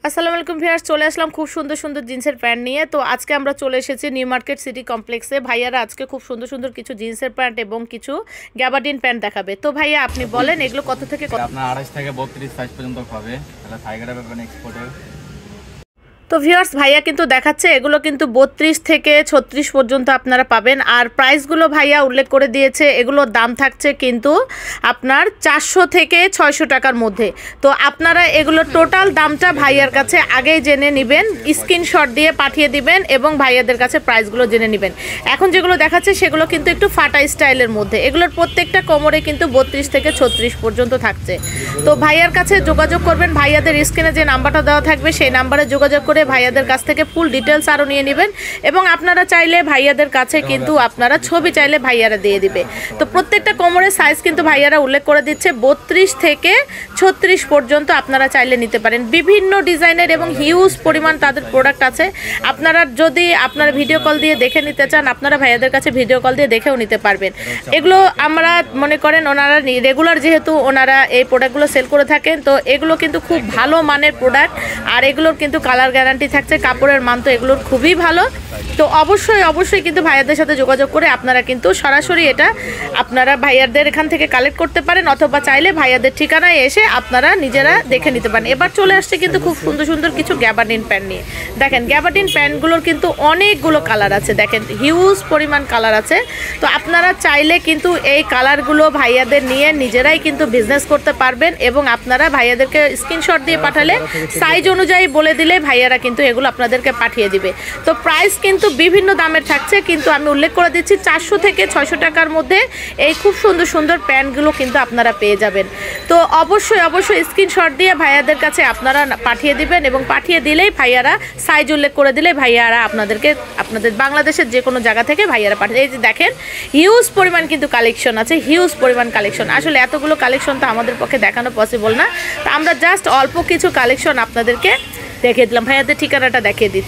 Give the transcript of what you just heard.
আসসালামু আলাইকুম ভিউয়ার্স, চলে আসলাম খুব সুন্দর সুন্দর জিন্সের প্যান্ট নিয়ে। তো আজকে আমরা চলে এসেছি নিউ মার্কেট সিটি কমপ্লেক্সে। ভাইয়ারা আজকে খুব সুন্দর সুন্দর কিছু জিন্সের প্যান্ট এবং কিছু গ্যাবার্ডিন প্যান্ট দেখাবে। তো ভাইয়া আপনি বলেন এগুলো কত থেকে কত? আপনার 28 থেকে 32 সাইজ পর্যন্ত হবে। তাহলে থাইগাটা পাবেন এক্সপোর্টের। তো ভিউয়ার্স ভাইয়া কিন্তু দেখাচ্ছে এগুলো কিন্তু 32 থেকে 36 পর্যন্ত আপনারা পাবেন। আর প্রাইসগুলো ভাইয়া উল্লেখ করে দিয়েছে, এগুলোর দাম থাকছে কিন্তু আপনার 400 থেকে 600 টাকার মধ্যে। তো আপনারা এগুলো টোটাল দামটা ভাইয়ার কাছে আগেই জেনে নেবেন, স্ক্রিনশট দিয়ে পাঠিয়ে দিবেন এবং ভাইয়াদের কাছে প্রাইসগুলো জেনে নেবেন। এখন যেগুলো দেখাচ্ছে সেগুলো কিন্তু একটু ফাটা স্টাইলের মধ্যে, এগুলোর প্রত্যেকটা কোমরে কিন্তু 32 থেকে 36 পর্যন্ত থাকছে। তো ভাইয়ার কাছে যোগাযোগ করবেন, ভাইয়াদের স্ক্রিনে যে নাম্বারটা দেওয়া থাকবে সেই নাম্বারে যোগাযোগ করে ভাইয়াদের কাছ থেকে ফুল ডিটেলস আরও নিয়ে নেবেন। এবং আপনারা চাইলে ভাইয়াদের কাছে কিন্তু আপনারা ছবি চাইলে ভাইয়ারা দিয়ে দিবে। তো প্রত্যেকটা কোমরের সাইজ কিন্তু ভাইয়ারা উল্লেখ করে দিচ্ছে 32 থেকে 36 পর্যন্ত আপনারা চাইলে নিতে পারেন। বিভিন্ন ডিজাইনের এবং হিউজ পরিমাণ তাদের প্রোডাক্ট আছে। আপনারা যদি আপনারা ভিডিও কল দিয়ে দেখে নিতে চান, আপনারা ভাইয়াদের কাছে ভিডিও কল দিয়ে দেখেও নিতে পারবেন। এগুলো আমরা মনে করেন ওনারা রেগুলার যেহেতু ওনারা এই প্রোডাক্টগুলো সেল করে থাকেন, তো এগুলো কিন্তু খুব ভালো মানের প্রোডাক্ট। আর এগুলোর কিন্তু কালার গ্যারান্টি থাকছে, কাপড়ের মান তো এগুলোর খুবই ভালো। তো অবশ্যই কিন্তু ভাইয়াদের সাথে যোগাযোগ করে আপনারা কিন্তু সরাসরি এটা আপনারা ভাইয়াদের এখান থেকে কালেক্ট করতে পারেন, অথবা চাইলে ভাইয়াদের ঠিকানায় এসে আপনারা নিজেরা দেখে নিতে পারেন। এবার চলে আসছে কিন্তু খুব সুন্দর সুন্দর কিছু গ্যাবার্ডিন প্যান্ট নিয়ে। দেখেন গ্যাবার্ডিন প্যান্টগুলোর কিন্তু অনেকগুলো কালার আছে, দেখেন হিউজ পরিমাণ কালার আছে। তো আপনারা চাইলে কিন্তু এই কালারগুলো ভাইয়াদের নিয়ে নিজেরাই কিন্তু বিজনেস করতে পারবেন এবং আপনারা ভাইয়াদেরকে স্ক্রিনশট দিয়ে পাঠালে সাইজ অনুযায়ী বলে দিলে ভাইয়ারা কিন্তু এগুলো আপনাদেরকে পাঠিয়ে দিবে। তো প্রাইস কিন্তু বিভিন্ন দামের থাকছে, কিন্তু আমি উল্লেখ করে দিচ্ছি 400 থেকে 600 টাকার মধ্যে এই খুব সুন্দর সুন্দর প্যান্টগুলো কিন্তু আপনারা পেয়ে যাবেন। তো অবশ্যই স্ক্রিনশট দিয়ে ভাইয়াদের কাছে আপনারা পাঠিয়ে দিবেন এবং পাঠিয়ে দিলেই ভাইয়ারা সাইজ উল্লেখ করে দিলে ভাইয়ারা আপনাদের বাংলাদেশের যে কোনো জায়গা থেকে ভাইয়ারা পাঠিয়ে। এই যে দেখেন হিউজ পরিমাণ কিন্তু কালেকশন আছে, হিউজ পরিমাণ কালেকশন। আসলে এতগুলো কালেকশন তো আমাদের পক্ষে দেখানো পসিবল না, তো আমরা জাস্ট অল্প কিছু কালেকশন আপনাদেরকে দেখিয়ে দিলাম। ভাইয়াদের ঠিকানাটা দেখিয়ে দিচ্ছি।